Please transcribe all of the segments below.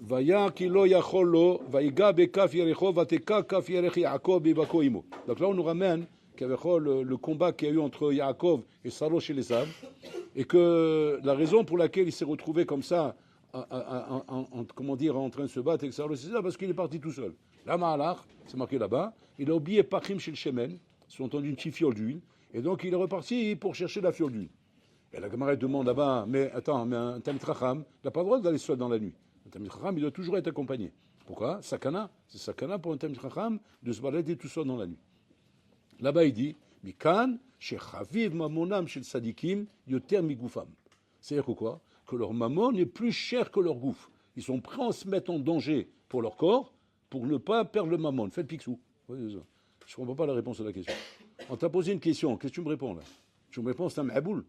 Vaya kilo yacholo, vaiga bekaf yerecho, vateka kaf yerech Yaakov bibako imo. Donc là, on nous ramène le combat qu'il y a eu entre Yaakov et Sarosh et les âmes, et que la raison pour laquelle il s'est retrouvé comme ça, comment dire, en train de se battre avec Sarosh, c'est ça, parce qu'il est parti tout seul. La Ma'alach, c'est marqué là-bas, il a oublié Pachim chez le Shemen, sous-entendu une petite fiole d'huile, et donc il est reparti pour chercher la fiole d'huile. Et la Gemara demande là-bas, mais attends, mais un Talmid Chacham n'a pas le droit d'aller seul dans la nuit. Un Talmid Chacham, il doit toujours être accompagné. Pourquoi? Sakana, c'est sakana pour un Talmid Chacham de se balader tout seul dans la nuit. Là-bas, il dit, Mikan, shechaviv mamonam shel sadikim, yoter migoufam. C'est-à-dire que quoi? Que leur mammon est plus cher que leur gouffre. Ils sont prêts à se mettre en danger pour leur corps, pour ne pas perdre le mammon. Faites pixou. Je ne comprends pas la réponse à la question. On t'a posé une question, qu'est-ce que tu me réponds là? Tu me réponds, c'est un m'aboul.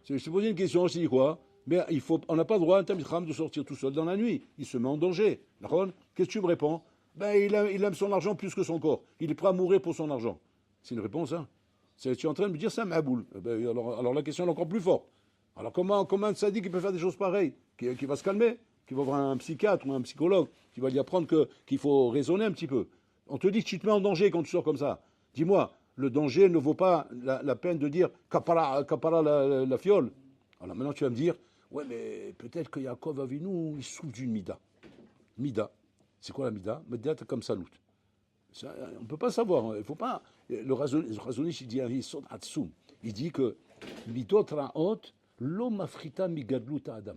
Je t'ai posé une question, je t'ai dit quoi? Mais on n'a pas le droit, un Talmid Chacham, de sortir tout seul dans la nuit. Il se met en danger. Qu'est-ce que tu me réponds? Ben, il aime son argent plus que son corps. Il est prêt à mourir pour son argent. C'est une réponse, hein? Tu es en train de me dire ça, m'aboul. Ben, alors la question est encore plus forte. Alors comment un sadique qui peut faire des choses pareilles, qui va se calmer, qui va voir un psychiatre ou un psychologue, qui va lui apprendre qu'il faut raisonner un petit peu. On te dit que tu te mets en danger quand tu sors comme ça. Dis-moi, le danger ne vaut pas la peine de dire kapara la fiole. Alors maintenant tu vas me dire, ouais mais peut-être que Yaakov Avinu, il souffre d'une mida. Mida. C'est quoi la mida? Mida comme salut. Ça, on ne peut pas savoir. Il faut pas. Le Razonich, il dit un yisod atsum. Il dit que midot raot lo mafrita migadlut adam.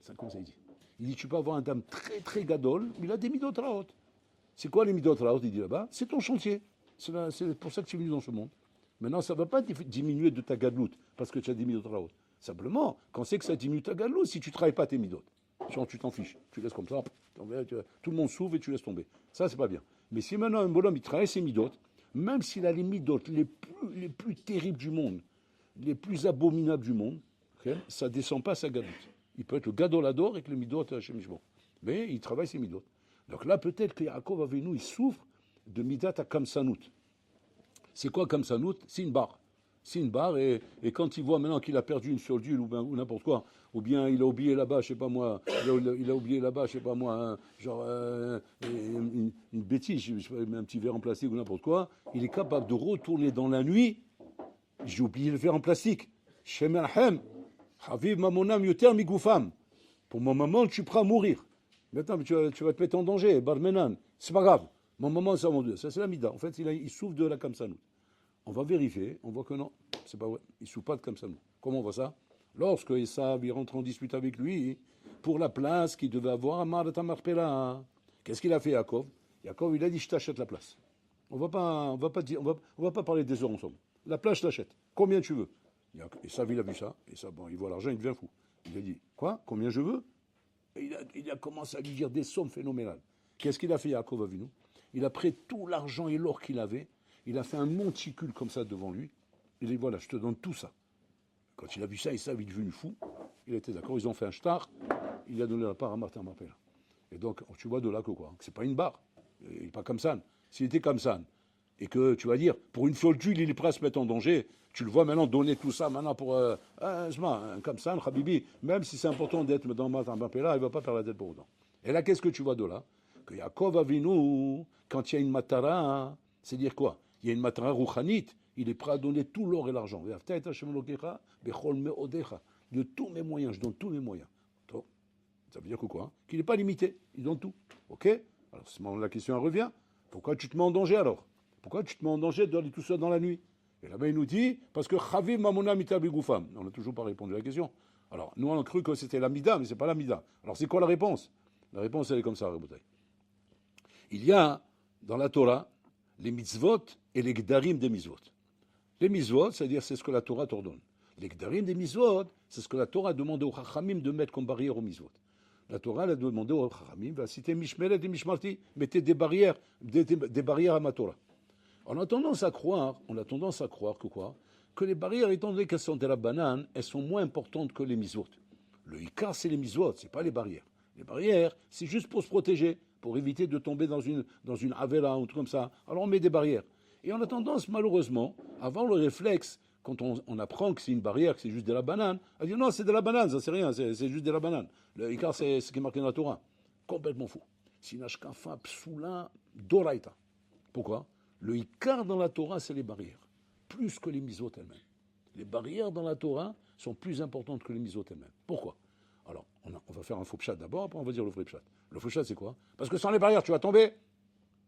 C'est comme ça il dit. Il dit tu peux avoir un dame très très gadol, mais il a des midot raot. C'est quoi les midot raot? Il dit là-bas, c'est ton chantier. C'est pour ça que tu es venu dans ce monde. Maintenant, ça ne va pas diminuer de ta gadlut parce que tu as des midot raot. Simplement, quand c'est que ça diminue ta gadlut, si tu ne travailles pas tes midot. Genre, tu t'en fiches. Tu laisses comme ça, tout le monde s'ouvre et tu laisses tomber. Ça, c'est pas bien. Mais si maintenant un bonhomme, il travaille ses midot, même s'il a les midot les plus terribles du monde, les plus abominables du monde, okay, ça ne descend pas sa gadlut. Il peut être le gadolador avec le midot Hashem Yishbo. Mais il travaille ses midot. Donc là, peut-être que Yaakov Avinu, il souffre de midat à kamsanout. C'est quoi kamsanout? C'est une barre. C'est une barre, et quand il voit maintenant qu'il a perdu une fiole d'huile ou n'importe quoi, ou bien il a oublié là-bas, je sais pas moi, il a oublié là-bas, je sais pas moi, hein, genre une bêtise, je sais pas, un petit verre en plastique ou n'importe quoi, il est capable de retourner dans la nuit. J'ai oublié le verre en plastique. Shemerhem, Haviv mamonam yoter migoufam. Pour mon maman, tu es prêt à mourir. Maintenant, tu vas te mettre en danger, barmenan. C'est pas grave. Mon maman, ça, mon Dieu. Ça, c'est la mida. En fait, il souffre de la kamsanout. On va vérifier, on voit que non, c'est pas vrai. Il ne souffre pas de kamsanout. Comment on voit ça? Lorsque Esav il rentre en dispute avec lui pour la place qu'il devait avoir à Marat Marpella. Qu'est-ce qu'il a fait, Yaakov? Yaakov, il a dit, je t'achète la place. On va pas parler des heures ensemble. La place, je t'achète. Combien tu veux? Esav, il a vu ça. Et ça, bon, il voit l'argent, il devient fou. Il a dit, quoi? Combien je veux? Et il a commencé à lui dire des sommes phénoménales. Qu'est-ce qu'il a fait, Yaakov Avinu? Il a pris tout l'argent et l'or qu'il avait. Il a fait un monticule comme ça devant lui. Il dit, voilà, je te donne tout ça. Quand il a vu ça, il est devenu fou. Il était d'accord. Ils ont fait un shtar. Il a donné la part à Martin Marpella. Et donc, tu vois de là que quoi? Que c'est pas une barre. Il n'est pas comme ça. S'il était comme ça, et que tu vas dire, pour une fiole d'huile, il est prêt à se mettre en danger, tu le vois maintenant donner tout ça maintenant pour comme ça, Habibi, même si c'est important d'être dans Martin Marpella, il ne va pas faire la tête pour autant. Et là, qu'est-ce que tu vois de là? Que Yaakov Avinu, quand il y a une matara, c'est dire quoi? Il y a une matara rouchanit, il est prêt à donner tout l'or et l'argent. De tous mes moyens, je donne tous mes moyens. Ça veut dire que quoi? Qu'il n'est pas limité, il donne tout. Ok? Alors, la question revient. Pourquoi tu te mets en danger alors? Pourquoi tu te mets en danger d'aller tout seul dans la nuit? Et là-bas, il nous dit, parce que Chaviv Mamona Mitabi Goufam. On n'a toujours pas répondu à la question. Alors, nous, on a cru que c'était la Mida, mais ce n'est pas la Mida. Alors, c'est quoi la réponse? La réponse, elle est comme ça, Rabotai. Il y a, dans la Torah, les mitzvot et les gdarim des mitzvot. Les mitzvot, c'est-à-dire c'est ce que la Torah t'ordonne. Les gdarim des mitzvot, c'est ce que la Torah a demandé aux chachamim de mettre comme barrière aux mitzvot. La Torah elle a demandé aux chachamim, va citer mishmeret et mishmarti, mettez des barrières à ma Torah. On a tendance à croire que quoi? Que les barrières, étant donné qu'elles sont de la banane, elles sont moins importantes que les mitzvot. Le ikar, c'est les mitzvot, c'est pas les barrières. Les barrières, c'est juste pour se protéger, pour éviter de tomber dans une avera, un truc comme ça. Alors on met des barrières. Et on a tendance, malheureusement, à avoir le réflexe, quand on apprend que c'est une barrière, que c'est juste de la banane, à dire non, c'est de la banane, ça c'est rien, c'est juste de la banane. Le ikar, c'est ce qui est marqué dans la Torah. Complètement faux. C'est une ashkafa psoula doraita. Pourquoi? Le ikar dans la Torah, c'est les barrières, plus que les misot elles-mêmes. Les barrières dans la Torah sont plus importantes que les misot elles-mêmes. Pourquoi? Alors, on va faire un faux pshat d'abord, après on va dire le vrai pshat. Le faux pshat, c'est quoi? Parce que sans les barrières, tu vas tomber.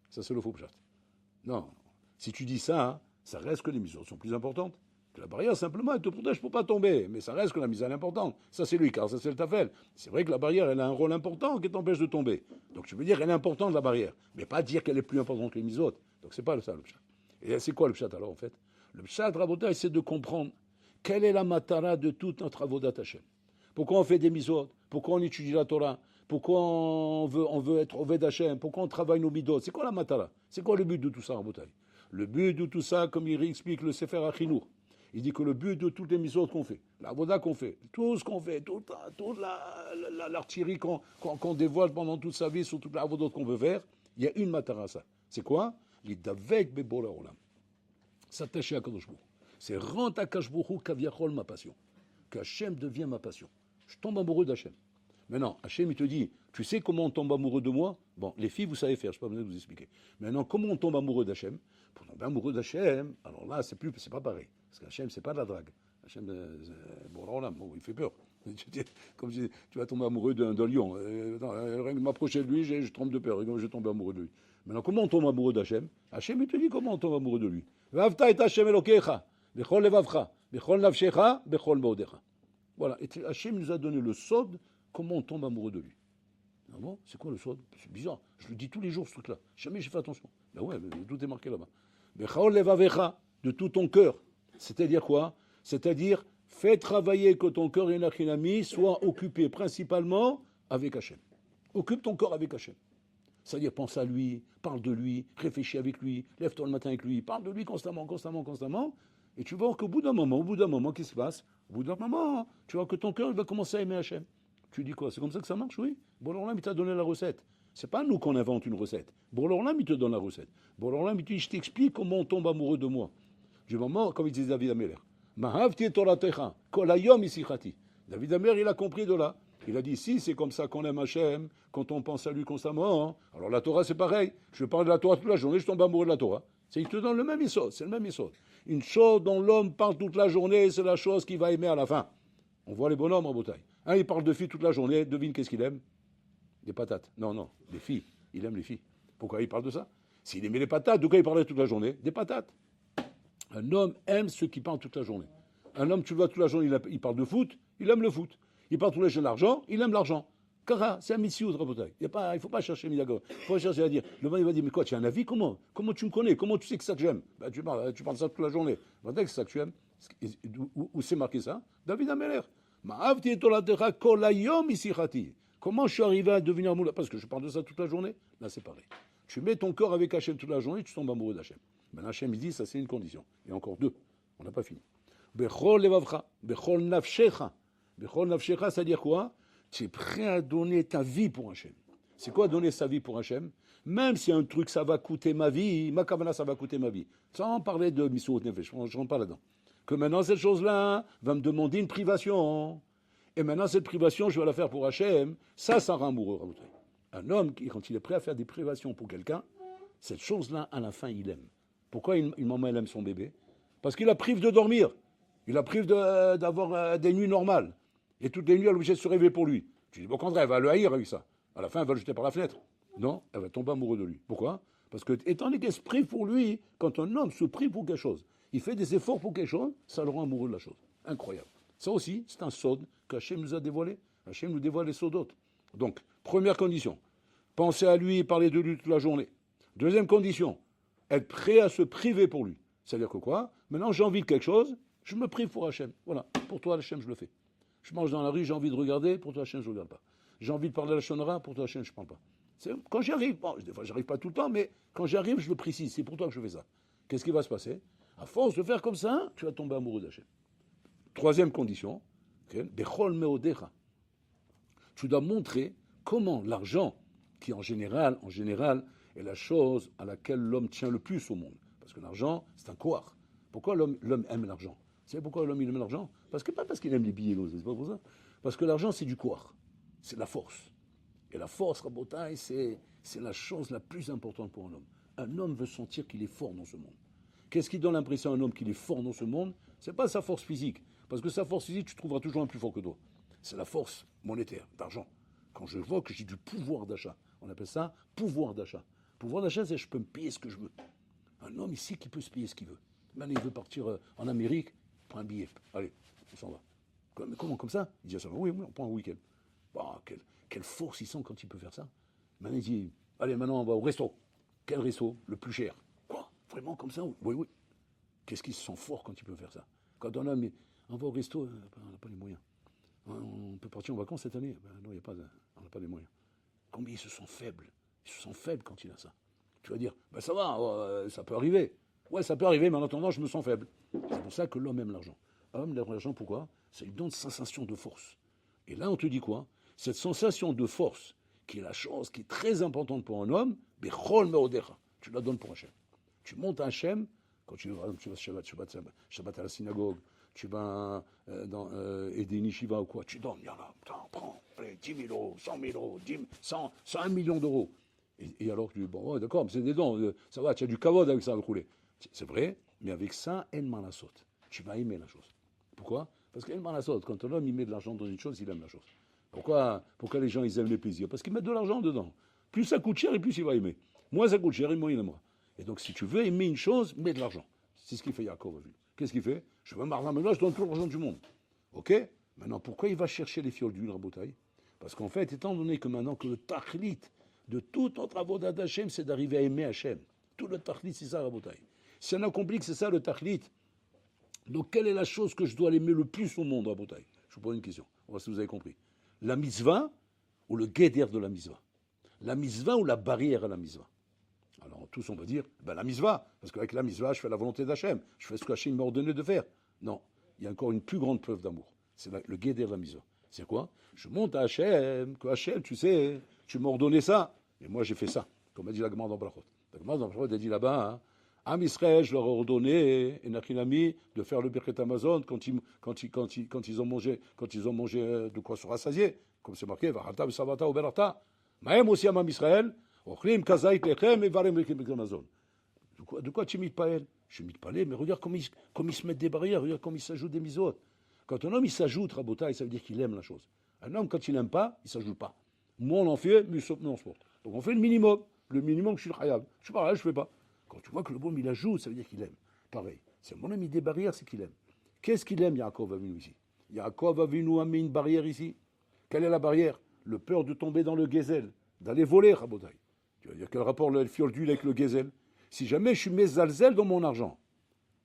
Ça, c'est le faux pshat. Non. Si tu dis ça, ça reste que les misot sont plus importantes. Que la barrière, simplement, elle te protège pour pas tomber. Mais ça reste que la mise est importante. Ça, c'est lui, car ça, c'est le tafel. C'est vrai que la barrière, elle a un rôle important qui t'empêche de tomber. Donc, tu veux dire qu'elle est importante, la barrière. Mais pas dire qu'elle est plus importante que les misotes. Donc, c'est pas ça, le pshat. Et c'est quoi le pshat, alors, en fait? Le pshat, Rabotai, c'est de comprendre quelle est la matara de toute notre avodat Hashem. Pourquoi on fait des misotes? Pourquoi on étudie la Torah? Pourquoi on veut être Oved Hashem? Pourquoi on travaille nos midot? C'est quoi la matara? C'est quoi le but de tout ça, Rabotai? Le but de tout ça, comme il explique le Sefer Achinour, il dit que le but de toutes les missions qu'on fait, la voda qu'on fait, tout ce qu'on fait, toute l'artillerie qu'on dévoile pendant toute sa vie sur toute la voda qu'on veut faire, il y a une matara à ça. C'est quoi? L'idavek bebola olam. S'attacher à Kadosh Baruch Hu. C'est rendre à Kadosh Baruch Hu kaviachol ma passion. Que Hachem devienne ma passion. Je tombe amoureux d'Hachem. Maintenant, Hachem, il te dit, tu sais comment on tombe amoureux de moi? Bon, les filles, vous savez faire, je ne sais pas besoin de vous expliquer. Maintenant, comment on tombe amoureux d'Hachem? Pour tomber amoureux d'Hachem, alors là, c'est pas pareil. Parce qu'Hachem, c'est pas de la drague. Hachem, bon, là, il fait peur. Comme tu vas tomber amoureux d'un lion. Rien que m'approcher de lui, je tremble de peur. Je tombe amoureux de lui. Maintenant, comment on tombe amoureux d'Hachem? Hachem, il te dit comment on tombe amoureux de lui. Vavta et Hachem Elokecha, bechol levavcha, bechol nafshecha, bechol maodecha. Voilà, et Hachem nous a donné le sod, comment on tombe amoureux de lui. Ah bon? C'est quoi le sod? C'est bizarre. Je le dis tous les jours, ce truc-là. Jamais j'ai fait attention. Ben ouais, tout est marqué là-bas. Bechol levavecha, de tout ton cœur. C'est-à-dire quoi? C'est-à-dire, fais travailler que ton cœur et l'achinami soient occupés principalement avec Hachem. Occupe ton corps avec Hachem. C'est-à-dire, pense à lui, parle de lui, réfléchis avec lui, lève-toi le matin avec lui, parle de lui constamment. Et tu vas voir qu'au bout d'un moment, qu'est-ce qui se passe? Au bout d'un moment, tu vois que ton cœur il va commencer à aimer Hachem. Tu dis quoi? C'est comme ça que ça marche, oui? Borlorlam, il t'a donné la recette. C'est pas nous qu'on invente une recette. Borlorlam, il te donne la recette. Borlorlam, il te dit, je t'explique comment on tombe amoureux de moi. Du moment, comme il disait David Ameler, Mahavti toratecha, kolayom isichati. David Ameler, il a compris de là. Il a dit, si c'est comme ça qu'on aime Hachem, quand on pense à lui constamment, hein, alors la Torah c'est pareil. Je parle de la Torah toute la journée, je tombe amoureux de la Torah. Il te donne le même isod, c'est le même isod. Une chose dont l'homme parle toute la journée, c'est la chose qu'il va aimer à la fin. On voit les bonhommes en bataille. Un, il parle de filles toute la journée, devine qu'est-ce qu'il aime? Des patates. Non, des filles. Il aime les filles. Pourquoi il parle de ça? S'il aimait les patates, de quoi il parlait toute la journée? Des patates. Un homme aime ceux qui parlent toute la journée. Un homme, tu le vois toute la journée, il parle de foot, il aime le foot. Il parle tous les jours de l'argent, il aime l'argent. Kara, c'est un mitziout, Rabotai. Il ne faut pas chercher Miyago. Il faut pas chercher à dire. Le mari va dire, mais quoi, tu as un avis? Comment tu me connais? Comment tu sais que c'est ça que j'aime? Ben, tu parles ça toute la journée. C'est ça que tu aimes. Où c'est marqué ça? David Ameler. Comment je suis arrivé à devenir amoureux? Parce que je parle de ça toute la journée. Là, c'est pareil. Tu mets ton corps avec Hachem toute la journée, tu tombes amoureux d'Hachem. Maintenant, Hachem, il dit, ça c'est une condition. Et encore deux. On n'a pas fini. Bechol levavcha, bechol nafshecha. Bechol nafshecha, c'est-à-dire quoi? Tu es prêt à donner ta vie pour Hachem. C'est quoi donner sa vie pour Hachem? Même si un truc, ça va coûter ma vie, ma kavana, ça va coûter ma vie. Sans parler de Misuot Nefesh, je ne rentre pas là-dedans. Que maintenant, cette chose-là va me demander une privation. Et maintenant, cette privation, je vais la faire pour Hachem. Ça rend amoureux. Un homme, quand il est prêt à faire des privations pour quelqu'un, cette chose-là, à la fin, il aime. Pourquoi une maman, elle aime son bébé? Parce qu'il la prive de dormir. Il la prive d'avoir des nuits normales. Et toutes les nuits, elle est obligée de se réveiller pour lui. Tu dis, au contraire, elle va le haïr avec ça. À la fin, elle va le jeter par la fenêtre. Non, elle va tomber amoureuse de lui. Pourquoi? Parce que, étant donné qu'elle se prive pour lui, quand un homme se prive pour quelque chose, il fait des efforts pour quelque chose, ça le rend amoureux de la chose. Incroyable. Ça aussi, c'est un sod qu'Hachem nous a dévoilé. Hachem nous dévoile les sodotes. Donc, première condition, penser à lui et parler de lui toute la journée. Deuxième condition, être prêt à se priver pour lui. C'est-à-dire que quoi? Maintenant, j'ai envie de quelque chose, je me prive pour Hachem. Voilà, pour toi, Hachem, je le fais. Je marche dans la rue, j'ai envie de regarder, pour toi, Hachem, je ne regarde pas. J'ai envie de parler à la Shonara, pour toi, Hachem, je ne parle pas. Quand j'y arrive, bon, des fois, j'y arrive pas tout le temps, mais quand j'y arrive, je le précise. C'est pour toi que je fais ça. Qu'est-ce qui va se passer? À force de faire comme ça, tu vas tomber amoureux d'Hachem. Troisième condition, Bechol meodecha. Tu dois montrer comment l'argent, qui en général, est la chose à laquelle l'homme tient le plus au monde. Parce que l'argent, c'est un koar. Pourquoi l'homme aime l'argent? Vous savez pourquoi l'homme il aime l'argent? Pas parce qu'il aime les billets, c'est pas pour ça. Parce que l'argent, c'est du koar. C'est de la force. Et la force, Rabotai, c'est la chose la plus importante pour un homme. Un homme veut sentir qu'il est fort dans ce monde. Qu'est-ce qui donne l'impression à un homme qu'il est fort dans ce monde? C'est pas sa force physique. Parce que sa force physique, tu trouveras toujours un plus fort que toi. C'est la force monétaire, d'argent. Quand je vois que j'ai du pouvoir d'achat, on appelle ça pouvoir d'achat. Pouvoir d'achat, c'est je peux me payer ce que je veux. Un homme ici qui peut se payer ce qu'il veut. Maintenant, il veut partir en Amérique, il prend un billet. Allez, on s'en va. Mais comment, comme ça? Il dit à ça, oui, on prend un week-end. Bah, quelle force ils sont quand il peut faire ça. Maintenant, il dit, allez, maintenant, on va au resto. Quel resto? Le plus cher. Quoi? Vraiment comme ça? Oui. Qu'est-ce qu'ils se sent forts quand il peut faire ça? Quand on va au resto, on n'a pas les moyens. On peut partir en vacances cette année? Ben non, on n'a pas les moyens. Combien ils se sentent faibles? Ils se sentent faibles quand il a ça. Tu vas dire, ben ça va, ça peut arriver. Ouais, ça peut arriver, mais en attendant, je me sens faible. C'est pour ça que l'homme aime l'argent. L'homme aime l'argent, pourquoi? Ça lui donne une sensation de force. Et là, on te dit quoi? Cette sensation de force, qui est la chose qui est très importante pour un homme, tu la donnes pour Hachem. Tu montes à Hachem, quand tu vas Shabbat à la synagogue, tu vas aider une yeshiva ou quoi, tu donnes, yallah, prends, allez, 10 000 euros, 100 000 euros, 100 millions d'euros. Et alors tu dis, bon, ouais, d'accord, mais c'est des dons, ça va, tu as du kavod avec ça à rouler. C'est vrai, mais avec ça, en malasot. Tu vas aimer la chose. Pourquoi? Parce qu'en malasot, quand un homme il met de l'argent dans une chose, il aime la chose. Pourquoi les gens ils aiment les plaisirs? Parce qu'ils mettent de l'argent dedans. Plus ça coûte cher et plus il va aimer. Moins ça coûte cher et moins il aimera. Et donc si tu veux aimer une chose, mets de l'argent. C'est ce qu'il fait Yaakov. Qu'est-ce qu'il fait? Je veux m'argent, mais là je donne tout l'argent du monde. Ok? Maintenant pourquoi il va chercher les fioles d'huile, Rabotai? Parce qu'en fait, étant donné que maintenant que le tachlit de tout notre avodat d'Hachem, c'est d'arriver à aimer Hachem. Tout le tachlit, c'est ça, Rabotai. Si on a compris que c'est ça le tachlit, donc quelle est la chose que je dois aimer le plus au monde, Rabotai? Je vous pose une question. On va voir si vous avez compris. La mitzvah ou le guéder de la mitzvah? La mitzvah ou la barrière à la mitzvah? Alors tous on va dire, la mitzvah, parce qu'avec la mitzvah, je fais la volonté d'Hachem, je fais ce qu'Hachem m'a ordonné de faire. Non, il y a encore une plus grande preuve d'amour. C'est le guéder de la mitzvah. C'est quoi? Je monte à Hachem, que Hachem, tu sais, tu m'as ordonné ça, et moi j'ai fait ça, comme a dit la Gemara dans Brachot. La Gemara dans Brachot a dit là-bas, hein, Am Israël, je leur ai ordonné, et Nachilami, de faire le Birket Amazon quand ils ont mangé de quoi se rassasier, comme c'est marqué, Vachata, Savata, Oberata. Mahem aussi Am Israël, Ochlim, Kazaït, Lechem, et Varem, Birket Amazon. De quoi tu imites pas elle? Je imite pas elle, mais regarde comme ils se mettent des barrières, regarde comme ils s'ajoutent des misotes. Quand un homme il s'ajoute, Rabotai, ça veut dire qu'il aime la chose. Un homme, quand il n'aime pas, il ne s'ajoute pas. Moi, on en fait, mais on se porte. Donc on fait le minimum que je suis le khayab. Je suis pas là, je ne fais pas. Quand tu vois que le bon, il ajoute, ça veut dire qu'il aime. Pareil. C'est mon ami des barrières, c'est qu'il aime. Qu'est-ce qu'il aime, Yaakov Avinu ici? Yaakov Avinu a mis une barrière ici. Quelle est la barrière? Le peur de tomber dans le gazelle, d'aller voler, Rabotai. Tu vas dire quel rapport le fiole d'huile avec le gazelle? Si jamais je suis mezalzel dans mon argent,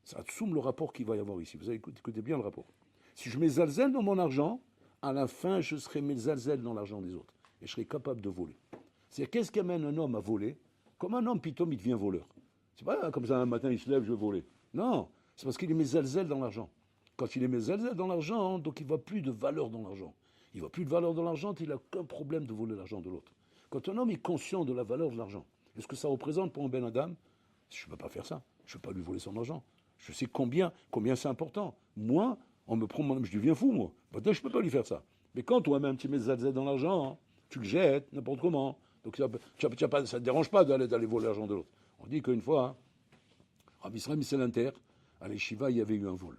ça soume le rapport qu'il va y avoir ici. Vous avez écoutez bien le rapport. Si je mets zalzel dans mon argent, à la fin, je serai mes zalzel dans l'argent des autres. Et je serai capable de voler. C'est-à-dire, qu'est-ce qui amène un homme à voler? Comme un homme, pitom, il devient voleur. C'est pas comme ça, un matin, il se lève, je vais voler. Non, c'est parce qu'il met zalzel dans l'argent. Quand il met zalzel dans l'argent, donc il ne voit plus de valeur dans l'argent. Il ne voit plus de valeur dans l'argent, il n'a aucun problème de voler l'argent de l'autre. Quand un homme est conscient de la valeur de l'argent, est-ce que ça représente pour un Ben Adam? Je ne peux pas faire ça. Je ne peux pas lui voler son argent. Je sais combien c'est important. Moi, on me prend mon âme, je deviens fou, moi. Maintenant, je ne peux pas lui faire ça. Mais quand toi-même, tu mets zalzal dans l'argent, hein, tu le jettes n'importe comment. Donc, ça ne te dérange pas d'aller voler l'argent de l'autre. On dit qu'une fois, hein, Rabbi Israël Misselinter, à l'Eshiva, il y avait eu un vol.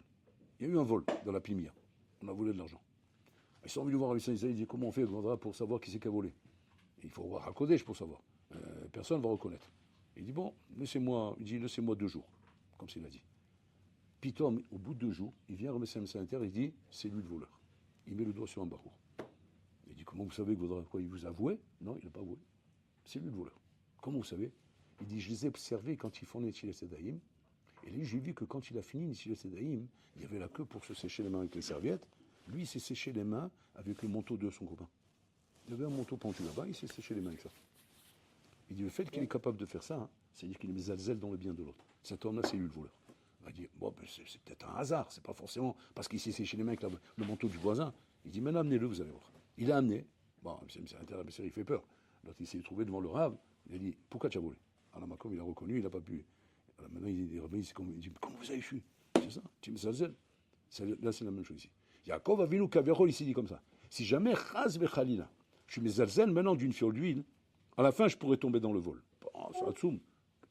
Il y a eu un vol dans la Pimia. On a volé de l'argent. Ils sont venus voir Rabbi Israël, ils disent comment on fait pour savoir qui c'est qui a volé. Il faut voir à Kodesh pour savoir. Personne ne va reconnaître. Il dit, bon, laissez-moi 2 jours, comme s'il a dit. Pitom, au bout de 2 jours, il vient remettre un sanitaire et il dit, c'est lui le voleur. Il met le doigt sur un barreau. Il dit, comment vous savez quoi il vous a avoué? Non, il n'a pas avoué. C'est lui le voleur. Comment vous savez? Il dit, je les ai observés quand ils font Netilat Sedaïm. Et lui, j'ai vu que quand il a fini Netilat Sedaïm, il y avait la queue pour se sécher les mains avec les serviettes. Lui, il s'est séché les mains avec le manteau de son copain. Il y avait un manteau pendu là-bas, il s'est séché les mains avec ça. Il dit, le fait qu'il est capable de faire ça, hein, c'est-à-dire qu'il met zalzel dans le bien de l'autre. Cet homme-là, c'est lui le voleur. Il va dire, bon, c'est peut-être un hasard, c'est pas forcément parce qu'il s'est séché les mains avec le manteau du voisin. Il dit, maintenant, amenez-le, vous allez voir. Il a amené. Bon, il fait peur. L'autre, il s'est trouvé devant le rave. Il a dit, pourquoi tu as volé? Alors, Macom, il a reconnu, il n'a pas pu. Alors, maintenant, il dit, comment vous avez su? C'est ça, tu mets zalzel. Là, c'est la même chose ici. Yaakov Avinu Kaverol, il s'est dit comme ça. Si jamais, Chaz Vechalila, je suis mesalzel maintenant d'une fiole d'huile, à la fin, je pourrais tomber dans le vol. Bon, c'est Hatsoum.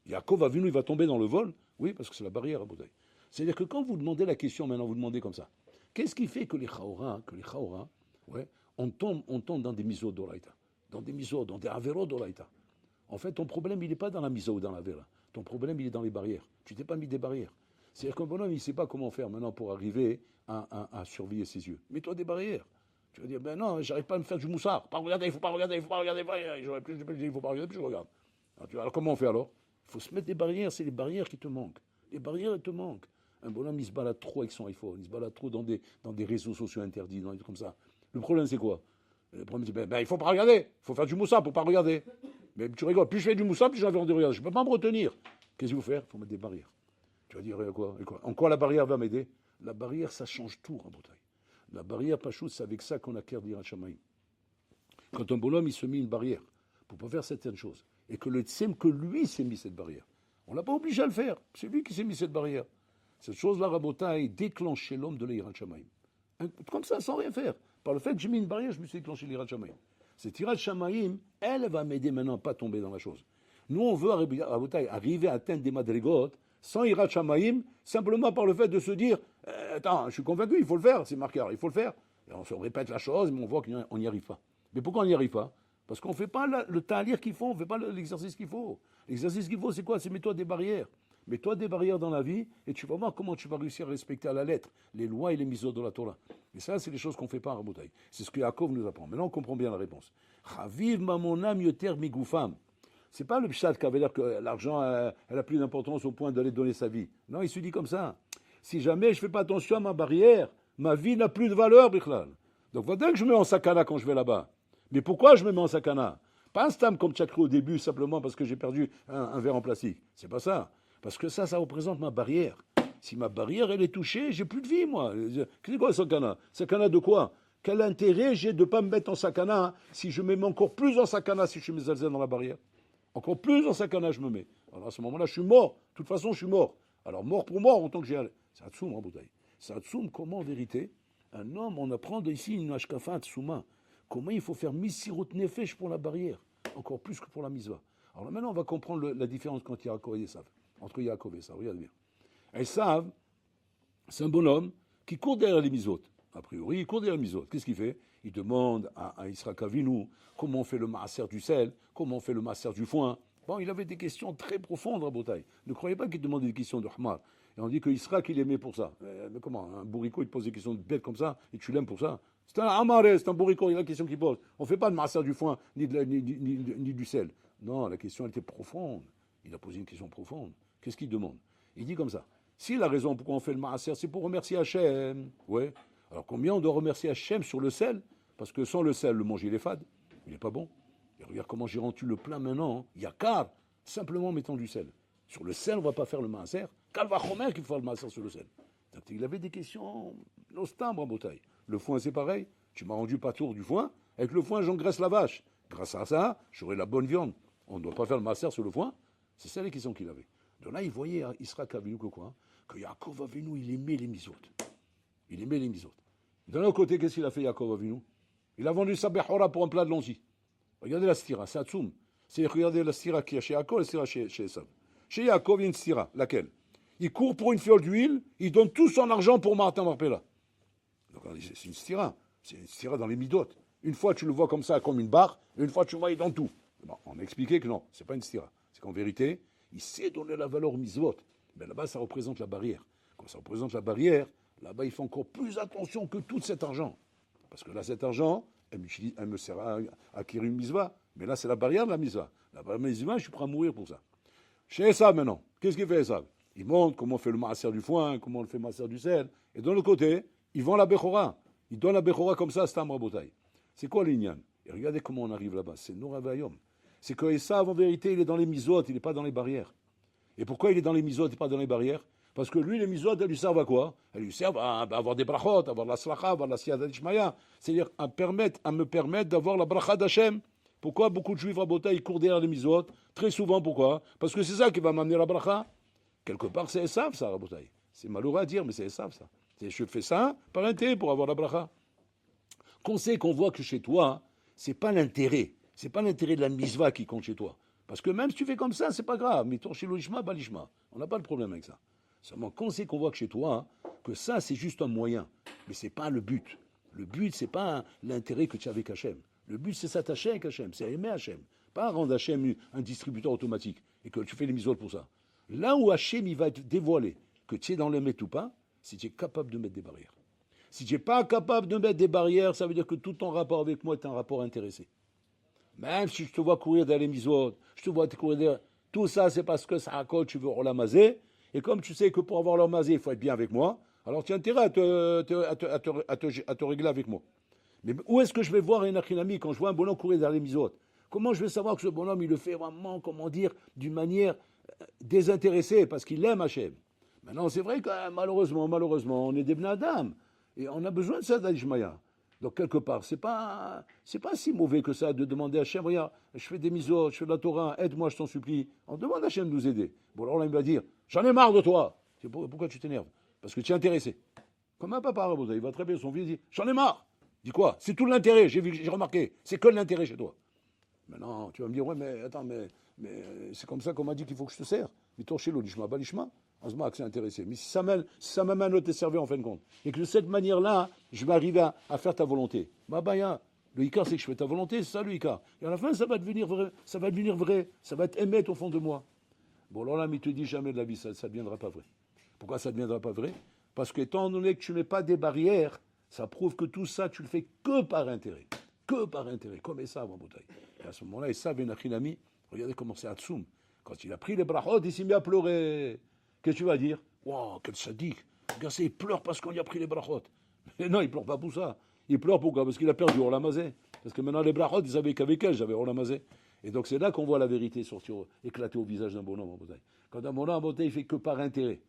Yaakov Avinu, il va tomber dans le vol? Oui, parce que c'est la barrière à Boudaï. C'est-à-dire que quand vous demandez la question, maintenant vous demandez comme ça, qu'est-ce qui fait que les Chaora, ouais, on tombe dans des misos d'Oraïta, dans des avéros d'Oraïta? En fait, ton problème, il n'est pas dans la miso ou dans l'avera. Ton problème, il est dans les barrières. Tu t'es pas mis des barrières. C'est-à-dire qu'un bonhomme, il ne sait pas comment faire maintenant pour arriver à surveiller ses yeux. Mets-toi des barrières. Tu vas dire, ben non, j'arrive pas à me faire du moussard. Pas regarder, il faut pas regarder, il faut pas regarder. J'aurais plus, il faut pas regarder, puis je regarde. Alors comment on fait alors? Il faut se mettre des barrières, c'est les barrières qui te manquent. Les barrières, elles te manquent. Un bonhomme, il se balade trop avec son iPhone, il se balade trop dans des réseaux sociaux interdits, dans des trucs comme ça. Le problème, c'est quoi? Le problème, c'est il faut pas regarder, il faut faire du moussard pour pas regarder. Mais tu rigoles, plus je fais du moussard, plus j'ai envie de regarder. Je ne peux pas me retenir. Qu'est-ce qu'il faut faire? Il faut mettre des barrières. Tu vas dire, quoi? En quoi la barrière va m'aider? La barrière, ça change tout en Bretagne. La barrière, Pachout, c'est avec ça qu'on acquiert l'Irat Shamaïm. Quand un bonhomme, il se met une barrière pour ne pas faire certaines choses, et que le tsem, que lui s'est mis cette barrière, on ne l'a pas obligé à le faire. C'est lui qui s'est mis cette barrière. Cette chose-là, Rabotai, déclenche chez l'homme de l'Irat Shamaïm. Comme ça, sans rien faire. Par le fait que j'ai mis une barrière, je me suis déclenché l'Irat Shamaïm. Cette Irat Shamaïm, elle va m'aider maintenant à ne pas tomber dans la chose. Nous, on veut arriver à atteindre des madrigotes sans Irat Shamaïm, simplement par le fait de se dire attends, je suis convaincu, il faut le faire, c'est marqué, il faut le faire. Et on se répète la chose, mais on voit qu'on n'y arrive pas. Mais pourquoi on n'y arrive pas? Parce qu'on ne fait pas le talir qu'il faut, on ne fait pas l'exercice qu'il faut. L'exercice qu'il faut, c'est quoi? C'est mets-toi des barrières. Mets-toi des barrières dans la vie et tu vas voir comment tu vas réussir à respecter à la lettre les lois et les misos de la Torah. Et ça, c'est les choses qu'on ne fait pas en Rabotai. C'est ce que Yaakov nous apprend. Maintenant, on comprend bien la réponse. Chaviv mamonam yoter migoufam. C'est pas le pshat qui avait l'air que l'argent elle a plus d'importance au point d'aller donner sa vie. Non, il se dit comme ça. Si jamais je fais pas attention à ma barrière, ma vie n'a plus de valeur, Bichlal. Donc voilà que je me mets en sakana quand je vais là-bas. Mais pourquoi je me mets en sakana? Pas un stam comme Tchakro au début, simplement parce que j'ai perdu un verre en plastique. C'est pas ça. Parce que ça représente ma barrière. Si ma barrière, elle est touchée, j'ai plus de vie, moi. C'est quoi sakana? Sakana de quoi? Quel intérêt j'ai de ne pas me mettre en sakana si je me mets encore plus en sakana si je suis mesalzel dans la barrière? Encore plus en sakana, je me mets. Alors à ce moment-là, je suis mort. De toute façon, je suis mort. Alors mort pour mort, autant que j'ai... C'est Hatsoum en bouteille. C'est Hatsoum, comment en vérité, un homme, on apprend ici une hashkafa Hatsouma. Comment il faut faire misirut nefesh pour la barrière, encore plus que pour la misva. Alors là, maintenant, on va comprendre la différence entre Yaakov et Esav. Entre Yaakov et Esav, regardez bien. Esav, c'est un bonhomme qui court derrière les misotes. A priori, il court derrière les misotes. Qu'est-ce qu'il fait? Il demande à Yisraël Avinu comment on fait le maaser du sel, comment on fait le maaser du foin. Bon, il avait des questions très profondes à Botaï. Ne croyez pas qu'il demandait des questions de Hamar. Et on dit que Yisraël, il aimait pour ça. Mais comment? Un bourricot, il te pose des questions bêtes comme ça, et tu l'aimes pour ça? C'est un Hamaré, c'est un bourricot, il y a la question qu'il pose. On ne fait pas de maaser du foin, ni du sel. Non, la question, elle était profonde. Il a posé une question profonde. Qu'est-ce qu'il demande? Il dit comme ça. Si la raison pourquoi on fait le maaser, c'est pour remercier Hachem. Ouais. Alors combien on doit remercier Hachem sur le sel? Parce que sans le sel, le manger, il est fade. Il n'est pas bon. Et regarde comment j'ai rendu le plein maintenant. Hein. Il y a car, simplement mettant du sel. Sur le sel, on ne va pas faire le maaser. Calva Chomer qu'il faut faire le maaser sur le sel. Donc, il avait des questions nostambres en bouteille. Le foin, c'est pareil. Tu m'as rendu pas tour du foin. Avec le foin, j'engraisse la vache. Grâce à ça, j'aurai la bonne viande. On ne doit pas faire le maaser sur le foin. C'est ça les questions qu'il avait. Donc là, il voyait Israël Avinu que quoi? Que Yaakov Avinu, il aimait les misotes. Il aimait les misotes. D'un autre côté, qu'est-ce qu'il a fait, Yaakov Avinu? Il a vendu sa behora pour un plat de lentilles. Regardez la stira, c'est Hatsoum. C'est regardez la stira qui est chez Yaakov et la stira chez Esav. Chez Yaakov, il y a une stira. Laquelle? Il court pour une fiole d'huile, il donne tout son argent pour Martin Marpella. Donc c'est une stira. C'est une stira dans les midotes. Une fois, tu le vois comme ça, comme une barre, et une fois, tu le vois, il donne tout. Bon, on a expliqué que non, c'est pas une stira. C'est qu'en vérité, il sait donner la valeur aux mitzvot. Mais là-bas, ça représente la barrière. Quand ça représente la barrière, là-bas, il fait encore plus attention que tout cet argent. Parce que là, cet argent, elle me sert à acquérir une mitzvah. Mais là, c'est la barrière de la mitzvah. La barrière de la mitzvah, je suis prêt à mourir pour ça. Chez Esav, maintenant, qu'est-ce qu'il fait, Esav? Il montre comment on fait le maaser du foin, comment on fait le maaser du sel. Et de l'autre côté, il vend la bechora. Il donne la bechora comme ça à Stam Rabotai. C'est quoi l'ignan? Et regardez comment on arrive là-bas. C'est Nora Vayom. C'est que Esav, en vérité, il est dans les misotes, il n'est pas dans les barrières. Et pourquoi il est dans les misotes et pas dans les barrières? Parce que lui, les misotes, elles lui servent à quoi? Elles lui servent à avoir des brachot, à avoir la slacha, à avoir la siyada d'Ishmaya. C'est-à-dire à me permettre d'avoir la bracha d'Hachem. Pourquoi beaucoup de juifs Rabotai, ils courent derrière les misotes? Très souvent, pourquoi? Parce que c'est ça qui va m'amener la bracha. Quelque part, c'est Esav, ça, Rabotai. C'est malheureux à dire, mais c'est Esav, ça. Je fais ça par intérêt pour avoir la bracha. Qu'on sait qu'on voit que chez toi, c'est pas l'intérêt. C'est pas l'intérêt de la misva qui compte chez toi. Parce que même si tu fais comme ça, c'est pas grave. Mais ton chez l'olishma, balishma. On n'a pas de problème avec ça. Seulement, quand c'est qu'on voit que chez toi, que ça, c'est juste un moyen. Mais c'est pas le but. Le but, c'est pas l'intérêt que tu as avec Hachem. Le but, c'est s'attacher avec Hachem. C'est aimer Hachem. Pas rendre Hachem un distributeur automatique. Et que tu fais les misoles pour ça. Là où Hachem, il va te dévoiler que tu es dans le ou pas, si tu es capable de mettre des barrières. Si tu n'es pas capable de mettre des barrières, ça veut dire que tout ton rapport avec moi est un rapport intéressé. Même si je te vois courir dans les misodes, je te vois courir derrière, tout ça c'est parce que ça raconte, tu veux l'amazé, et comme tu sais que pour avoir l'amazé, il faut être bien avec moi, alors tu as intérêt à te régler avec moi. Mais où est-ce que je vais voir un achinami quand je vois un bonhomme courir dans les misodes? Comment je vais savoir que ce bonhomme, il le fait vraiment, comment dire, d'une manière désintéressée, parce qu'il aime Hachem? Maintenant, c'est vrai que malheureusement, on est des bnadam, et on a besoin de ça d'Ishmaïa. Donc, quelque part, c'est pas si mauvais que ça de demander à Hachem, regarde, je fais des misos, je fais de la Torah, aide-moi, je t'en supplie. On demande à Hachem de nous aider. Bon, alors là, il va dire, j'en ai marre de toi. Pourquoi tu t'énerves? Parce que tu es intéressé. Comme un papa, il va attraper son fils et dit, j'en ai marre. Dis quoi? C'est tout l'intérêt, j'ai remarqué. C'est que l'intérêt chez toi. Maintenant, tu vas me dire, ouais, mais attends, mais c'est comme ça qu'on m'a dit qu'il faut que je te sers. Mais toi, chez l'olishma, balishma, Asma, que c'est intéressé. Mais si ça m'amène à te servir en fin de compte, et que de cette manière-là, je vais arriver à faire ta volonté, le Icar, c'est que je fais ta volonté, c'est ça le Icar. Et à la fin, ça va devenir vrai, ça va être émettre au fond de moi. Bon, alors là, mais il te dit jamais de la vie, ça ne deviendra pas vrai. Pourquoi ça ne deviendra pas vrai? Parce qu'étant donné que tu ne mets pas des barrières, ça prouve que tout ça, tu le fais que par intérêt. Que par intérêt, comme Esav en bouteille. Et à ce moment-là, Esav ben Achinami, regardez comment c'est Hatsoum. Quand il a pris les brachot, il s'est mis à pleurer. Qu'est-ce que tu vas dire? Waouh, quel sadique. Regarde, il pleure parce qu'on lui a pris les brachot. Mais non, il pleure pas pour ça. Il pleure pourquoi? Parce qu'il a perdu Olamazé. Parce que maintenant, les brachot, ils savaient qu'avec elle, j'avais Olamazé. Et donc, c'est là qu'on voit la vérité sortir, éclater au visage d'un bonhomme en bouteille. Quand un bonhomme en bouteille, il fait que par intérêt.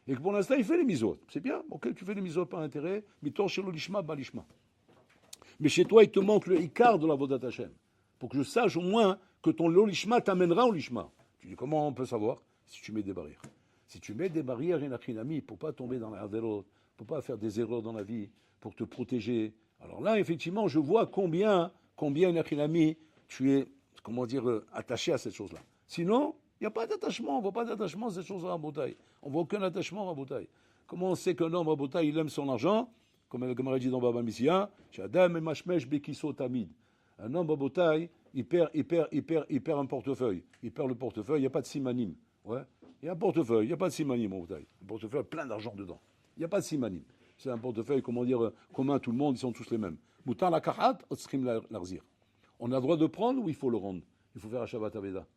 Et que pour l'instant, il fait les misotes. C'est bien, ok, tu fais les misotes par intérêt, mais ton chez l'olishma, balishma. Mais chez toi, il te manque le Icar de la Vodat Hashem. Pour que je sache au moins que ton lolishma t'amènera au lishma. Tu dis, comment on peut savoir? Si tu mets des barrières. Si tu mets des barrières, Inachinami, pour ne pas tomber dans la Haverot, pour ne pas faire des erreurs dans la vie, pour te protéger. Alors là, effectivement, je vois combien Inachinami, tu es, comment dire, attaché à cette chose-là. Sinon, il n'y a pas d'attachement, on ne voit pas d'attachement à cette chose-là en bouteille. On ne voit aucun attachement en bouteille. Comment on sait qu'un homme en bouteille, il aime son argent? Comme on a dit dans Baba Missia, Shadam et Mashmesh Bekiso Tamid. Un homme en bouteille, il perd un portefeuille. Il perd le portefeuille, il n'y a pas de simanim. Ouais. Il y a un portefeuille, il n'y a pas de simanim en bouteille. Un portefeuille plein d'argent dedans. Il n'y a pas de simanim. C'est un portefeuille, comment dire, commun à tout le monde, ils sont tous les mêmes. Moutan la kahat, otskrim l'arzir. On a le droit de prendre ou il faut le rendre? Il faut faire un Shabbat Aveda.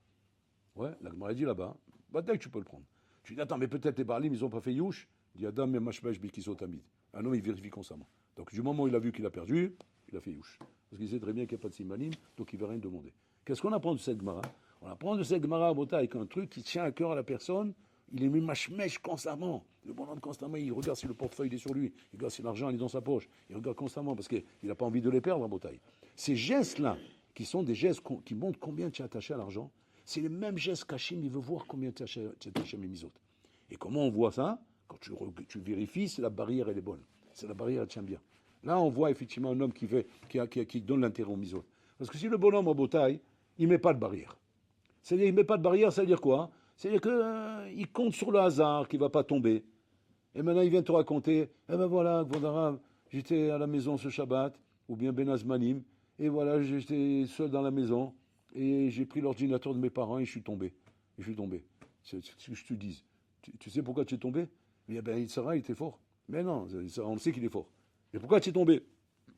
Ouais, la Gemara dit là-bas, bah dès que tu peux le prendre. Tu dis, attends, mais peut-être les Baalim, ils n'ont pas fait Youch. Il dit, Adam et Mashmesh Bekiso Tamid. Un homme, il vérifie constamment. Donc, du moment où il a vu qu'il a perdu, il a fait Youch. Parce qu'il sait très bien qu'il n'y a pas de simanim, donc il ne va rien demander. Qu'est-ce qu'on apprend de cette Gemara? On apprend de cette Gemara à Bota avec un truc qui tient à cœur à la personne. Il est mis mashmesh constamment. Le bonhomme constamment, il regarde si le portefeuille est sur lui, il regarde si l'argent est dans sa poche. Il regarde constamment parce qu'il n'a pas envie de les perdre en Bota. Ces gestes-là, qui sont des gestes qui montrent combien tu es attaché à l'argent, c'est les mêmes gestes qu'Hachim, il veut voir combien tu es attaché à mes misotes. Et comment on voit ça? Quand tu vérifies, c'est la barrière, elle est bonne. C'est la barrière, elle tient bien. Là, on voit effectivement un homme qui donne l'intérêt aux misotes. Parce que si le bonhomme en bouteille, il ne met pas de barrière. C'est-à-dire, il ne met pas de barrière, ça veut dire quoi? C'est-à-dire qu'il compte sur le hasard, qu'il ne va pas tomber. Et maintenant, il vient te raconter, eh ben voilà, j'étais à la maison ce Shabbat, ou bien Ben Azmanim, et voilà, j'étais seul dans la maison, et j'ai pris l'ordinateur de mes parents, et je suis tombé. C'est ce que je te dis. Tu sais pourquoi tu es tombé? Eh bien, Sarah, il était fort. Mais non, on sait qu'il est fort. Et pourquoi tu es tombé?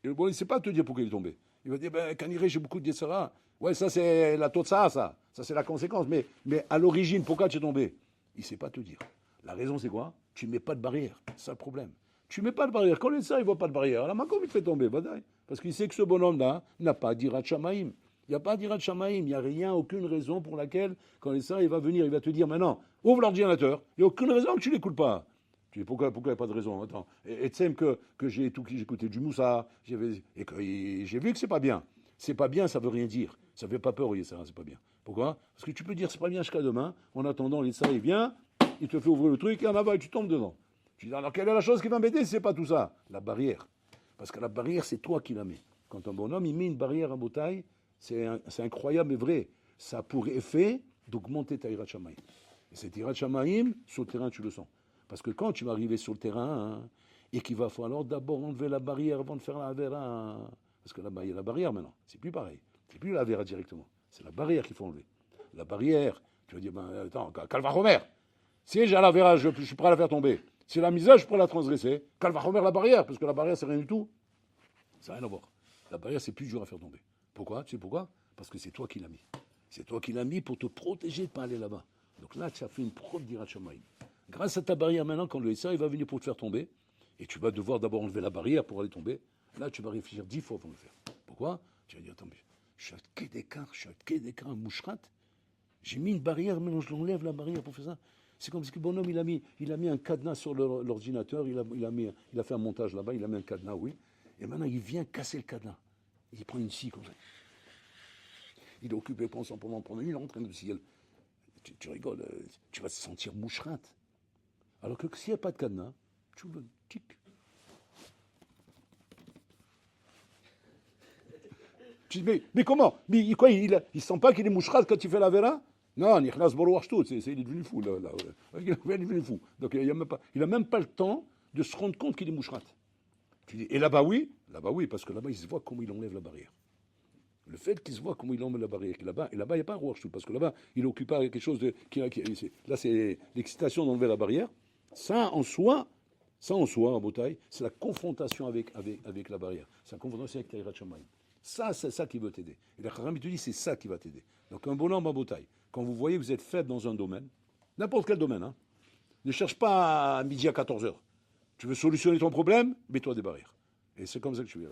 Et bon, il ne sait pas te dire pourquoi il est tombé. Il va dire, ben, quand j'ai beaucoup de Sarah. Ouais, ça c'est la totsa, ça. Ça c'est la conséquence. Mais à l'origine, pourquoi tu es tombé? Il ne sait pas te dire. La raison c'est quoi? Tu ne mets pas de barrière. C'est ça le problème. Tu ne mets pas de barrière. Quand il ça, il ne voit pas de barrière. Alors, comment il te fait tomber? Parce qu'il sait que ce bonhomme-là n'a pas d'Irat Shamaïm. Il n'y a pas d'Irat Shamaïm. Il n'y a rien, aucune raison pour laquelle, quand il ça, il va venir, il va te dire maintenant, ouvre l'ordinateur. Il n'y a aucune raison que tu ne l'écoutes pas. Tu dis, pourquoi il n'y a pas de raison? Attends. Et tu sais que j'ai écouté du Moussa, et que j'ai vu que c'est pas bien. C'est pas bien, ça veut rien dire. Ça fait pas peur, oui, ça, c'est pas bien. Pourquoi? Parce que tu peux dire c'est pas bien jusqu'à demain. En attendant, l'Issa, il vient, il te fait ouvrir le truc, et en aval, tu tombes dedans. Tu dis, alors quelle est la chose qui va m'aider si c'est pas tout ça? La barrière. Parce que la barrière, c'est toi qui la mets. Quand un bonhomme, il met une barrière à bouteille, c'est incroyable mais vrai. Ça a pour effet d'augmenter ta Hirat Shamayim. Et cette Hirat Shamayim, sur le terrain, tu le sens. Parce que quand tu vas arriver sur le terrain, hein, et qu'il va falloir d'abord enlever la barrière avant de faire la Avera, parce que là-bas, il y a la barrière maintenant. C'est plus pareil. C'est plus la Avera directement. C'est la barrière qu'il faut enlever. La barrière, tu vas dire, ben, attends, Calva Homer. Si j'ai la Avera, je suis prêt à la faire tomber. Si la misère, je pourrais la transgresser. Calva Homer, la barrière, parce que la barrière, c'est rien du tout. Ça n'a rien à voir. La barrière, c'est plus dur à faire tomber. Pourquoi? Tu sais pourquoi? Parce que c'est toi qui l'as mis. C'est toi qui l'as mis pour te protéger de ne pas aller là-bas. Donc là, tu as fait une preuve d'Hirat Shamayim. Grâce à ta barrière, maintenant, quand le Issa, il va venir pour te faire tomber, et tu vas devoir d'abord enlever la barrière pour aller tomber, là, tu vas réfléchir 10 fois avant de le faire. Pourquoi? Tu vas dire, attends, je suis à quai d'écart, un moucherat. J'ai mis une barrière, maintenant je l'enlève la barrière pour faire ça. C'est comme si le bonhomme, il a mis un cadenas sur l'ordinateur, il a fait un montage là-bas, il a mis un cadenas, oui. Et maintenant, il vient casser le cadenas. Il prend une scie comme ça. Il est occupé pendant il est en train de scier. Tu rigoles, tu vas te sentir moucherate. Alors que s'il n'y a pas de cadenas, tu le tic. Tu dis, mais comment? Mais quoi, il sent pas qu'il est moucherate quand il fait la vera? Non, il est devenu fou. Là. Il est devenu fou. Donc il n'a même pas le temps de se rendre compte qu'il est moucherate. Et là-bas, oui, parce que là-bas, il se voit comment il enlève la barrière. Le fait qu'il se voit comment il enlève la barrière, et là-bas, il n'y a pas un roi, parce que là-bas, il occupe quelque chose de. Là, c'est l'excitation d'enlever la barrière. Ça en soi, en bouteille, c'est la confrontation avec la barrière. C'est la confrontation avec Hirat Shamayim. Ça, c'est ça qui veut t'aider. Et le Kharam, il te dit, c'est ça qui va t'aider. Donc, un bonhomme en bouteille, quand vous voyez que vous êtes faible dans un domaine, n'importe quel domaine, hein, ne cherche pas à midi à 14h. Tu veux solutionner ton problème, mets-toi des barrières. Et c'est comme ça que je vais.